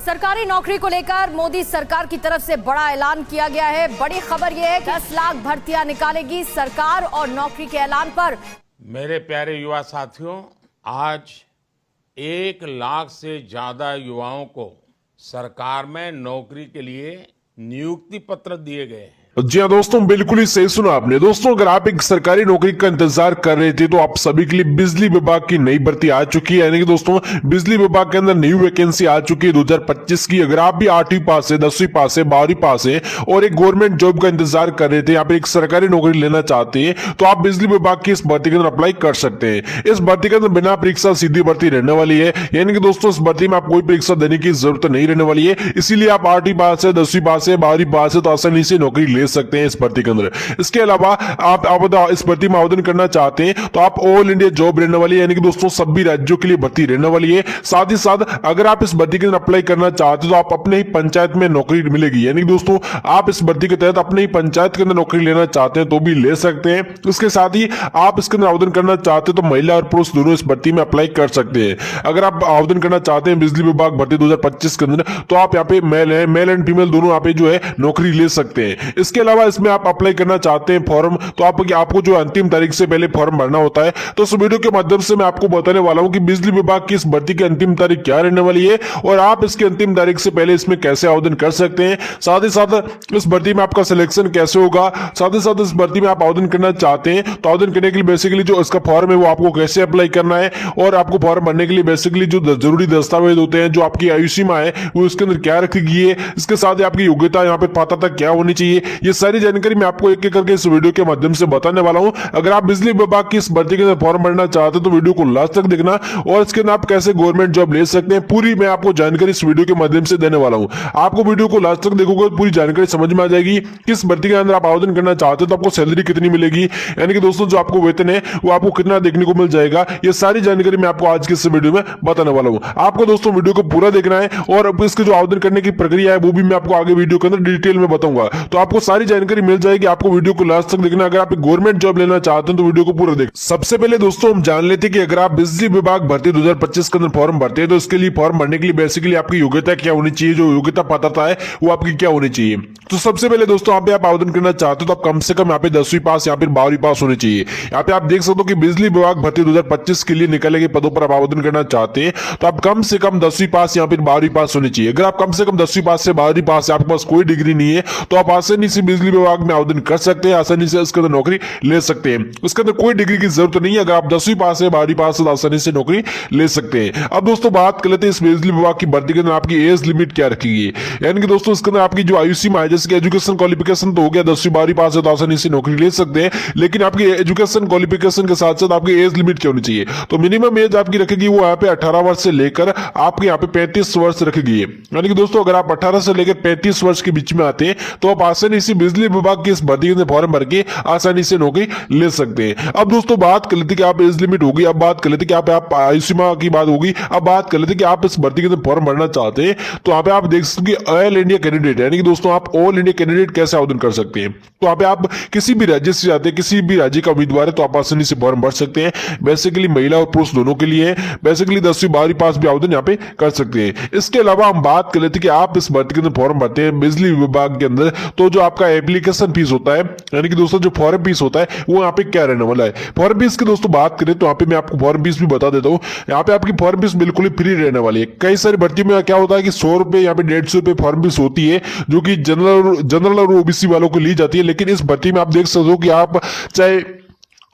सरकारी नौकरी को लेकर मोदी सरकार की तरफ से बड़ा ऐलान किया गया है। बड़ी खबर यह है कि 10 लाख भर्तियां निकालेगी सरकार और नौकरी के ऐलान पर। मेरे प्यारे युवा साथियों, आज 1 लाख से ज्यादा युवाओं को सरकार में नौकरी के लिए नियुक्ति पत्र दिए गए हैं। जी हाँ दोस्तों, बिल्कुल ही सही सुना आपने। दोस्तों, अगर आप एक सरकारी नौकरी का इंतजार कर रहे थे तो आप सभी के लिए बिजली विभाग की नई भर्ती आ चुकी है। यानी कि दोस्तों, बिजली विभाग के अंदर न्यू वैकेंसी आ चुकी है 2025 की। अगर आप भी 8वीं पास है, 10वीं पास है, 12वीं पास है और एक गवर्नमेंट जॉब का इंतजार कर रहे थे, यहाँ पे एक सरकारी नौकरी लेना चाहते हैं, तो आप बिजली विभाग की इस भर्ती के अंदर अप्लाई कर सकते हैं। इस भर्ती के अंदर बिना परीक्षा सीधी भर्ती रहने वाली है। यानी कि दोस्तों, इस भर्ती में आप कोई परीक्षा देने की जरूरत नहीं रहने वाली है। इसीलिए आप 8वीं पास है, 10वीं पास है, 12वीं पास है तो आसानी से नौकरी ले सकते हैं इस भर्ती के अंदर। इसके अलावा आप इस भर्ती में आवेदन करना चाहते हैं तो आप ऑल इंडिया जॉब रहने वाली है। यानी कि दोस्तों, सभी राज्यों के लिए भर्ती रहने वाली है। साथ ही साथ अगर आप इस भर्ती के अंदर अप्लाई करना चाहते हैं तो आप अपने ही पंचायत में नौकरी मिलेगी। यानी कि दोस्तों, आप इस भर्ती के तहत अपने ही पंचायत के अंदर नौकरी लेना चाहते हैं तो भी ले सकते हैं। इसके साथ ही आप इसके अंदर आवेदन करना चाहते हैं तो महिला और पुरुष दोनों इस भर्ती में अप्लाई कर सकते हैं। अगर आप आवेदन करना चाहते हैं बिजली विभाग भर्ती 2025 के अंदर तो आप यहाँ पे मेल एंड फीमेल दोनों यहाँ पे जो है नौकरी ले सकते हैं। इसके अलावा इसमें आप अप्लाई करना चाहते हैं फॉर्म, तो आपको जो अंतिम तारीख से पहले फॉर्म भरना होता है। तो इस वीडियो के माध्यम से मैं आपको बताने वाला हूं कि बिजली विभाग की इस भर्ती की अंतिम तारीख क्या रहने वाली है और आप इसकी अंतिम तारीख से पहले इसमें कैसे आवेदन कर सकते हैं। साथ ही साथ इस भर्ती में आपका सिलेक्शन कैसे होगा। साथ ही साथ इस भर्ती में आप आवेदन करना चाहते हैं तो आवेदन करने के लिए बेसिकली जो इसका फॉर्म है वो आपको कैसे अप्लाई करना है और आपको फॉर्म भरने के लिए बेसिकली जो जरूरी दस्तावेज होते हैं, जो आपकी आयु सीमा है वो इसके अंदर क्या रखी गई है, इसके साथ ही आपकी योग्यता, यहाँ पे पात्रता क्या होनी चाहिए, ये सारी जानकारी मैं आपको एक एक करके इस वीडियो के माध्यम से बताने वाला हूं। अगर आप बिजली विभाग की इस भर्ती के अंदर फॉर्म भरना चाहते हैं तो वीडियो को लास्ट तक देखना और इसके अंदर आप कैसे गवर्नमेंट जॉब ले सकते हैं पूरी मैं आपको जानकारी इस वीडियो के माध्यम से देने वाला हूं। आपको वीडियो को लास्ट तक देखोगे तो पूरी जानकारी समझ में आ जाएगी। किस भर्ती के अंदर आप आवेदन करना चाहते हैं तो आपको सैलरी कितनी मिलेगी, यानी कि दोस्तों जो आपको वेतन है वो आपको कितना देखने को मिल जाएगा, ये सारी जानकारी मैं आपको आज के इस वीडियो में बताने वाला हूं। आपको दोस्तों वीडियो को पूरा देखना है और इसके जो आवेदन करने की प्रक्रिया है वो भी मैं आपको आगे वीडियो के अंदर डिटेल में बताऊंगा। तो आपको सारी जानकारी मिल जाएगी। आपको वीडियो को लास्ट तक देखना। अगर आप गवर्नमेंट जॉब लेना चाहते हैं तो वीडियो को पूरा देखें। सबसे पहले दोस्तों हम जान लेते हैं कि अगर आप बिजली विभाग भर्ती 2025 के अंदर फॉर्म भरते हैं तो इसके लिए फॉर्म भरने के लिए बेसिकली आपकी योग्यता क्या होनी चाहिए, जो योग्यता पात्रता है वो आपकी क्या होनी चाहिए। तो सबसे पहले दोस्तों यहाँ पे आप आवेदन करना चाहते हो तो आप कम से कम यहाँ पे 10वीं पास या फिर 12वीं पास होनी चाहिए। यहाँ पे आप देख सकते हो कि बिजली विभाग भर्ती 2025 के लिए निकाले गए पदों पर आप आवेदन करना चाहते हैं तो आप कम से कम 10वीं पास या फिर 12वीं पास होनी चाहिए। अगर आप कम से कम 10वीं पास से 12वीं पास है, आपके पास कोई डिग्री नहीं है तो आप आसानी से बिजली विभाग में आवेदन कर सकते हैं, आसानी से इसके अंदर नौकरी ले सकते हैं। इसके अंदर कोई डिग्री की जरूरत नहीं है। अगर आप 10वीं पास है, 12वीं पास है तो आसानी से नौकरी ले सकते हैं। अब दोस्तों बात कर लेते हैं इस बिजली विभाग की भर्ती के अंदर आपकी एज लिमिट क्या रखी गई है। यानी कि दोस्तों इसके अंदर आपकी जो आयु सीमा है, जैसे कि एजुकेशन क्वालिफिकेशन तो हो गया, 10वीं 12वीं पास है तो आसानी से नौकरी ले सकते हैं, लेकिन आपकी एजुकेशन क्वालिफिकेशन के साथ साथ आपकी एज लिमिट क्या होनी चाहिए। तो मिनिमम एज आपकी रखेगी वो यहाँ पे 18 वर्ष से लेकर आपके यहाँ पे 35 वर्ष रखी गई है। यानी कि दोस्तों अगर आप 18 से लेकर 35 वर्ष के बीच में आते हैं तो आप आसानी से बिजली विभाग की इस भर्ती के अंदर फॉर्म भर के आसानी से नौकरी ले सकते हैं। अब दोस्तों बात कर लेते कि आप एज लिमिट होगी, अब बात कर लेते कि आप आयु सीमा की बात होगी। अब बात कर लेते कि आप इस भर्ती के अंदर फॉर्म भरना चाहते हैं तो यहाँ पे आप देख सकते हैं ऑल इंडिया कैंडिडेट, यानी कि दोस्तों आप ऑल इंडिया कैंडिडेट कैसे आवेदन कर सकते हैं। तो यहाँ पे आप किसी भी राज्य से जाते हैं, किसी भी राज्य का उम्मीदवार है तो आप आसानी से फॉर्म भर सकते हैं। बेसिकली महिला और पुरुष दोनों के लिए है। बेसिकली 10वीं 12वीं पास भी आवेदन यहाँ पे कर सकते हैं। इसके अलावा हम बात कर लेते हैं कि आप इस भर्ती के अंदर फॉर्म भरते हैं बिजली विभाग के अंदर तो जो आपका एप्लीकेशन फीस होता है, यानी कि दोस्तों जो फॉर्म फीस होता है वो यहाँ पे क्या रहने वाला है। फॉर्म फीस की दोस्तों बात करें तो यहाँ पे मैं आपको फॉर्म फीस भी बता देता हूँ। यहाँ पे आपकी फॉर्म फीस बिल्कुल ही फ्री रहने वाली है। कई सारी भर्ती में क्या होता है कि 100 रुपए या फिर 150 रुपए फॉर्म फीस होती है जो कि जनरल और ओबीसी वालों को ली जाती है, लेकिन इस भर्ती में आप देख सकते हो कि आप चाहे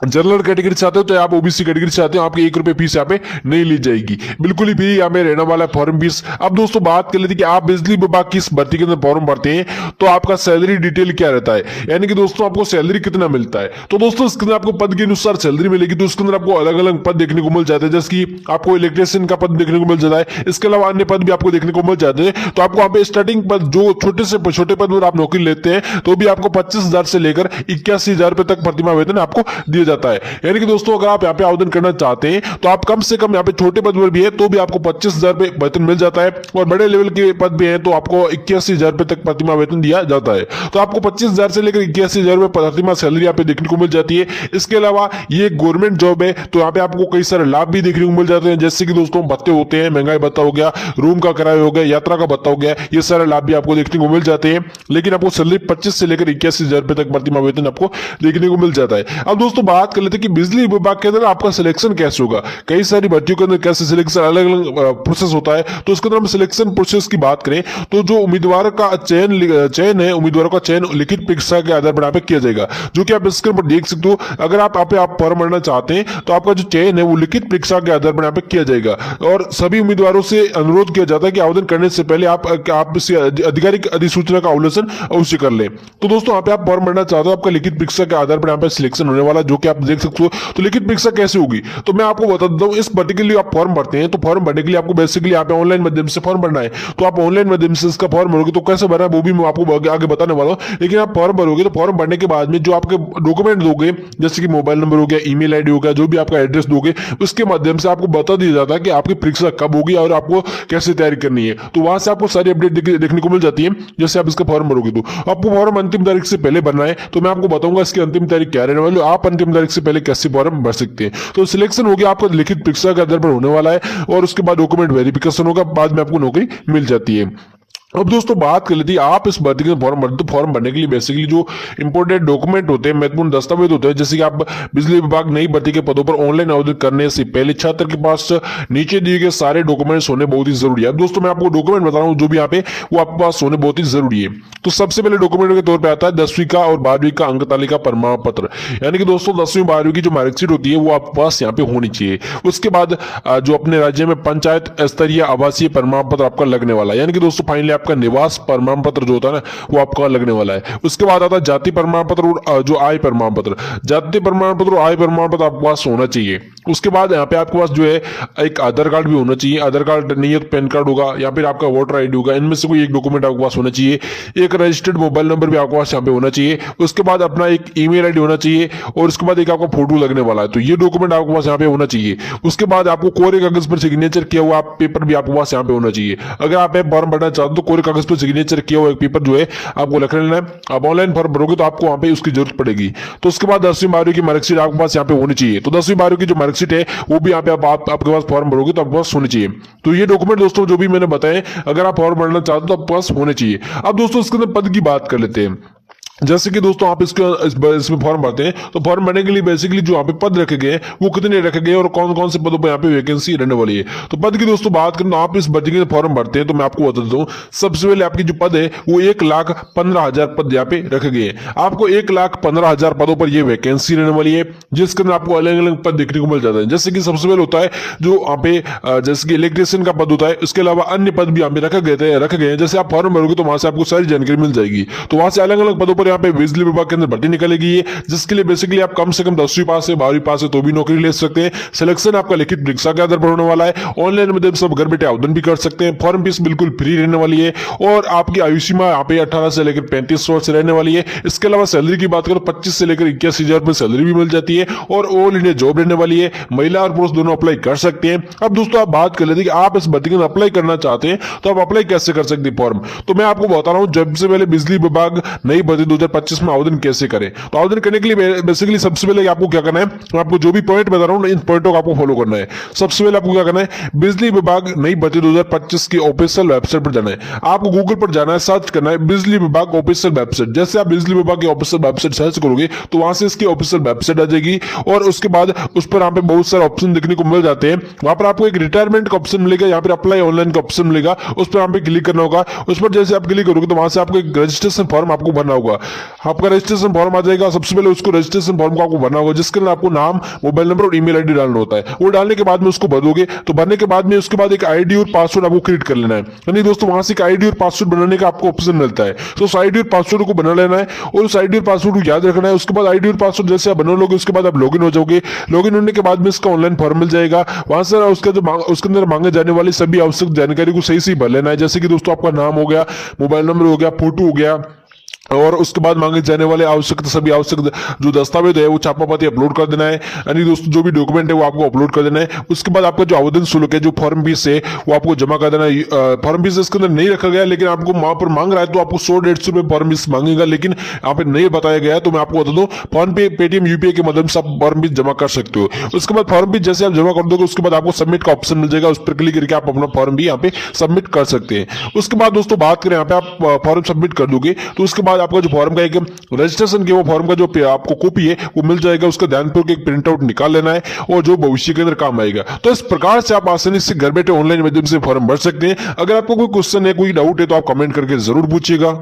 जनरल कैटेगरी से आते हो तो आप ओबीसी कैटेगरी से आते हो, आपकी 1 रुपए फीस यहाँ पे नहीं ली जाएगी, बिल्कुल ही फ्री यहाँ पे रहने वाला फॉर्म फीस। अब दोस्तों बात कर लेते हैं कि आप बिजली विभाग की इस भर्ती के अंदर फॉर्म भरते हैं तो आपका सैलरी डिटेल क्या रहता है, यानी कि दोस्तों आपको सैलरी कितना मिलता है। तो दोस्तों इसके अंदर आपको पद के अनुसार सैलरी मिलेगी। तो इसके अंदर आपको अलग अलग पद देखने को मिल जाते हैं, जैसे कि आपको इलेक्ट्रिशियन का पद देखने को मिल जाता है। इसके अलावा अन्य पद भी आपको देखने को मिल जाते हैं। तो आपको यहाँ पे स्टार्टिंग पद जो छोटे से छोटे पद पर आप नौकरी लेते हैं तो भी आपको 25,000 से लेकर 81,000 रुपए तक प्रतिमाह वेतन आपको दिए जाता है। यानी कि दोस्तों अगर आप यहाँ पे आवेदन करना चाहते हैं तो आप कम से कम यहाँ पे छोटे पद पर भी है तो भी आपको 25,000 रुपए वेतन मिल जाता है, और बड़े लेवल के पद भी है तो आपको 81,000 रुपए तक प्रतिमाह वेतन दिया जाता है। तो आपको 25,000 से लेकर 81,000 रुपए प्रतिमाह सैलरी यहाँ पे देखने को मिल जाती है। इसके अलावा ये गवर्नमेंट जॉब है तो यहाँ पे आपको कई सारे लाभ भी देखने को मिल जाते हैं, जैसे कि दोस्तों भत्ते होते हैं, महंगाई भत्ता हो गया, रूम का किराया हो गया, यात्रा का भत्ता हो गया, ये सारे लाभ भी आपको देखने को मिल जाते हैं। लेकिन आपको सैलरी 25 से लेकर 81,000 रुपए तक प्रतिमाह वेतन आपको देखने को मिल जाता है। अब दोस्तों बात कर लेते हैं कि बिजली विभाग के अंदर आपका सिलेक्शन कैसे होगा। कई सारी भर्तियों के अंदर कैसे सिलेक्शन अलग अलग प्रोसेस होता है, तो इसके अंदर हम सिलेक्शन प्रोसेस की बात करें तो जो उम्मीदवार का चयन है, उम्मीदवारों का चयन लिखित परीक्षा के आधार पर यहाँ पे किया जाएगा, जो कि आप स्क्रीन पर देख सकते हो। अगर आप फॉर्म भरना चाहते हैं तो आपका जो चयन है वो लिखित परीक्षा के आधार पर यहाँ पे किया जाएगा, और सभी उम्मीदवारों से अनुरोध किया जाता है कि आवेदन करने से पहले आप इस आधिकारिक अधिसूचना का अवलोकन अवश्य कर लें। तो दोस्तों यहाँ पे आप फॉर्म भरना चाहते हो, आपका लिखित परीक्षा के आधार पर यहाँ पे सिलेक्शन होने वाला, जो कि आप देख सकते हो। तो लिखित परीक्षा कैसे होगी तो मैं आपको बता देता हूँ। इस पर्टिकुलर आप फॉर्म भरते हैं तो फॉर्म भरने के लिए आपको बेसिकली यहाँ पे ऑनलाइन माध्यम से फॉर्म भरना है। तो आप ऑनलाइन माध्यम से इसका फॉर्म भरोगे तो कैसे भरना है वो भी मैं आपको आगे बताने वाला हूँ। लेकिन आप फॉर्म भरोगे तो फॉर्म भरने के बाद में जो आपके डॉक्यूमेंट दोगे, जैसे कि मोबाइल नंबर हो गया, ईमेल आईडी हो गया, जो भी आपका एड्रेस दोगे, उसके माध्यम से आपको बता दिया जाता है कि आपकी परीक्षा कब होगी और आपको कैसे तैयारी करनी है। तो वहां से आपको सारी अपडेट देखने को मिल जाती है। जैसे आप इसका फॉर्म भरोगे तो आपको फॉर्म अंतिम तारीख से पहले भरना है, तो मैं आपको बताऊंगा इसकी अंतिम तारीख क्या रहने वाली है, आप अंतिम तारीख से पहले कैसे फॉर्म भर सकते हैं। तो सिलेक्शन हो गया आपका लिखित परीक्षा के आधार पर होने वाला है, और उसके बाद डॉक्यूमेंट वेरिफिकेशन होगा, बाद में आपको नौकरी मिल जाती है। अब दोस्तों बात कर लेते हैं आप इस भर्ती के फॉर्म भरते, तो फॉर्म भरने के लिए बेसिकली जो इंपोर्टेंट डॉक्यूमेंट होते हैं, महत्वपूर्ण दस्तावेज होते हैं, जैसे कि आप बिजली विभाग नई भर्ती के पदों पर ऑनलाइन आवेदन करने से पहले छात्र के पास नीचे दिए गए सारे डॉक्यूमेंट्स होने बहुत ही जरूरी है। अब दोस्तों मैं आपको डॉक्यूमेंट बता रहा हूँ जो भी यहाँ पे वो आपके पास होने बहुत ही जरूरी है। तो सबसे पहले डॉक्यूमेंट के तौर पर आता है 10वीं का और 12वीं का अंक तालिका प्रमाण पत्र, यानी कि दोस्तों 10वीं 12वीं की जो मार्कशीट होती है वो आपके पास यहाँ पे होनी चाहिए। उसके बाद जो अपने राज्य में पंचायत स्तरीय आवासीय प्रमाण पत्र आपका लगने वाला है, यानी कि दोस्तों फाइनली आपका निवास प्रमाण पत्र जो होता है ना वो आपका लगने वाला है। उसके बाद आता है जाति प्रमाण पत्र और जो आय प्रमाण पत्र, जाति प्रमाण पत्र और आय प्रमाण पत्र आपके पास होना चाहिए। उसके बाद यहाँ पे आपके पास जो है एक आधार कार्ड भी होना चाहिए, आधार कार्ड नहीं है तो पैन कार्ड होगा या फिर आपका वोटर आईडी होगा, इनमें से कोई एक डॉक्यूमेंट आपके पास होना चाहिए। एक रजिस्टर्ड मोबाइल नंबर भी आपके पास यहाँ पे होना चाहिए। उसके बाद अपना एक ईमेल आईडी होना चाहिए, और उसके बाद एक आपका फोटो लगने वाला है, तो ये डॉक्यूमेंट आपके पास यहाँ पे होना चाहिए। उसके बाद आपको कोरे कागज पर सिग्नेचर किया हुआ पेपर भी आपके पास यहाँ पे होना चाहिए। अगर आप फॉर्म भरना चाहते हो तो कोरे कागज पर सिग्नेचर किया हुआ एक पेपर जो है आपको लिख लेना है। आप ऑनलाइन फॉर्म भरोगे तो आपको वहां पे उसकी जरूरत पड़ेगी। तो उसके बाद 10वीं 12वीं की मार्कशीट आपके पास यहाँ पे होनी चाहिए। तो 10वीं 12वीं की जो मार्कशीट है वो भी यहाँ पे आपके पास फॉर्म भरोगे तो आपके पास होनी चाहिए। तो ये डॉक्यूमेंट दोस्तों जो भी मैंने बताए अगर आप फॉर्म भरना चाहते हो तो आपके पास होने चाहिए। अब दोस्तों इसके अंदर पद की बात कर लेते हैं। जैसे कि दोस्तों आप इसमें फॉर्म भरते हैं तो फॉर्म भरने के लिए बेसिकली जो यहाँ पे पद रखे गए वो कितने रखे गए और कौन कौन से पदों पर यहाँ पे वैकेंसी रहने वाली है। तो पद की दोस्तों बात करें तो आप इस भर्ती के फॉर्म भरते हैं तो मैं आपको बता देता हूँ। सबसे पहले आपकी जो पद है वो 1,15,000 पद यहाँ पे रखे गए हैं। आपको 1,15,000 पदों पर यह वैकेंसी रहने वाली है, जिसके अंदर आपको अलग अलग पद देखने को मिल जाता है। जैसे कि सबसे पहले होता है जो यहाँ पे जैसे कि इलेक्ट्रिशियन का पद होता है, उसके अलावा अन्य पद भी यहाँ पे रखे गए हैं। जैसे आप फॉर्म भरोगे तो वहां से आपको सारी जानकारी मिल जाएगी। तो वहां से अलग अलग पदों पर यहाँ पे बिजली विभाग के अंदर भर्ती निकलेगी है, जिसके लिए बेसिकली आप कम से कम 10वीं पास है 12वीं पास है तो भी नौकरी ले सकते हैं। सिलेक्शन आपका लिखित परीक्षा के आधार पर होने वाला है। ऑनलाइन माध्यम से घर बैठे आवेदन भी कर सकते हैं। फॉर्म फीस बिल्कुल फ्री रहने वाली है, और आपकी आयु सीमा यहाँ पे 18 से लेकर 35 वर्ष रहने वाली है। इसके अलावा सैलरी की बात करो 25 से लेकर 81,000 रुपए सैलरी भी मिल जाती है, और ऑल इंडिया जॉब रहने वाली है। महिला और पुरुष दोनों अप्लाई कर सकते हैं। अब दोस्तों आप बात कर लेते हैं कि आप इस भर्ती में अप्लाई करना चाहते हैं तो आप अप्लाई कैसे कर सकते हैं फॉर्म। तो मैं आपको बता रहा हूं जब से पहले बिजली विभाग नई भर्ती 2025 में आवेदन कैसे करें। तो आवेदन करने के लिए बेसिकली सबसे पहले आपको क्या करना है, मैं आपको जो भी पॉइंट बता रहा हूं इन पॉइंटों को आपको फॉलो करना है। सबसे पहले आपको क्या करना है, बिजली विभाग नई भर्ती 2025 की ऑफिशियल वेबसाइट पर जाना है। आपको गूगल पर जाना है, सर्च करना है बिजली विभाग ऑफिशियल वेबसाइट। जैसे आप बिजली विभाग की ऑफिशियल वेबसाइट सर्च करोगे तो वहां से इसकी ऑफिशियल वेबसाइट आ जाएगी, और उसके बाद उस पर यहाँ पे बहुत सारे ऑप्शन देखने को मिल जाते हैं। वहां पर आपको एक रिटायरमेंट का ऑप्शन मिलेगा, यहाँ पर अप्लाई ऑनलाइन का ऑप्शन मिलेगा, उस पर यहाँ पे क्लिक करना होगा। उस पर जैसे आप क्लिक करोगे तो वहां से आपको एक रजिस्ट्रेशन फॉर्म आपको भरना होगा। आपका रजिस्ट्रेशन फॉर्म आ जाएगा। सबसे पहले उसको रजिस्ट्रेशन फॉर्म को आपको भरना होगा, जिसके अंदर आपको नाम, मोबाइल नंबर और ईमेल आईडी डालना होता है। वो डालने के बाद में उसको भर दोगे, तो भरने के बाद में उसके बाद एक आईडी और पासवर्ड आपको क्रिएट कर लेना है। यानी दोस्तों वहां से एक आईडी और पासवर्ड बनाने का आपको ऑप्शन मिलता है, तो उस आईडी और पासवर्ड को बना लेना है और उस आईडी और पासवर्ड को याद रखना है। उसके बाद आईडी और पासवर्ड जैसे आप बना लोगे उसके बाद आप लॉगिन हो जाओगे। लॉगिन होने के बाद में इसका ऑनलाइन फॉर्म मिल जाएगा। वहां से उसके अंदर मांगे जाने वाली सभी आवश्यक जानकारी को सही भर लेना है। जैसे कि दोस्तों आपका नाम हो गया, मोबाइल नंबर हो गया, फोटो हो गया, और उसके बाद मांगे जाने वाले सभी आवश्यक जो दस्तावेज है वो छापामाती अपलोड कर देना है। यानी दोस्तों जो भी डॉक्यूमेंट है वो आपको अपलोड कर देना है। उसके बाद आपका जो आवेदन शुल्क है, जो फॉर्म फीस है, वो आपको जमा कर देना है। फॉर्म फीस इसके अंदर नहीं रखा गया, लेकिन आपको वहां पर मांग रहा है तो आपको 100-150 रुपए फॉर्म फीस मांगेगा, लेकिन यहाँ पे नहीं बताया गया है। तो मैं आपको बता दूं, फोन पे, पेटीएम, यूपीआई के माध्यम से आप फॉर्म फीस जमा कर सकते हो। उसके बाद फॉर्म फीस जैसे आप जमा कर दोगे, उसके बाद आपको सबमिट का ऑप्शन मिल जाएगा। उस पर क्लिक करके आप अपना फॉर्म भी यहाँ पे सबमिट कर सकते हैं। उसके बाद दोस्तों बात करें, यहाँ पे आप फॉर्म सबमिट कर दोगे तो उसके बाद आपका जो फॉर्म का एक रजिस्ट्रेशन के वो फॉर्म का जो आपको कॉपी है वो मिल जाएगा। उसका ध्यानपूर्वक एक प्रिंट आउट निकाल लेना है और जो भविष्य के अंदर काम आएगा। तो इस प्रकार से आप आसानी से घर बैठे ऑनलाइन माध्यम से फॉर्म भर सकते हैं। अगर आपको कोई क्वेश्चन है, कोई डाउट है तो आप कमेंट करके जरूर पूछिएगा।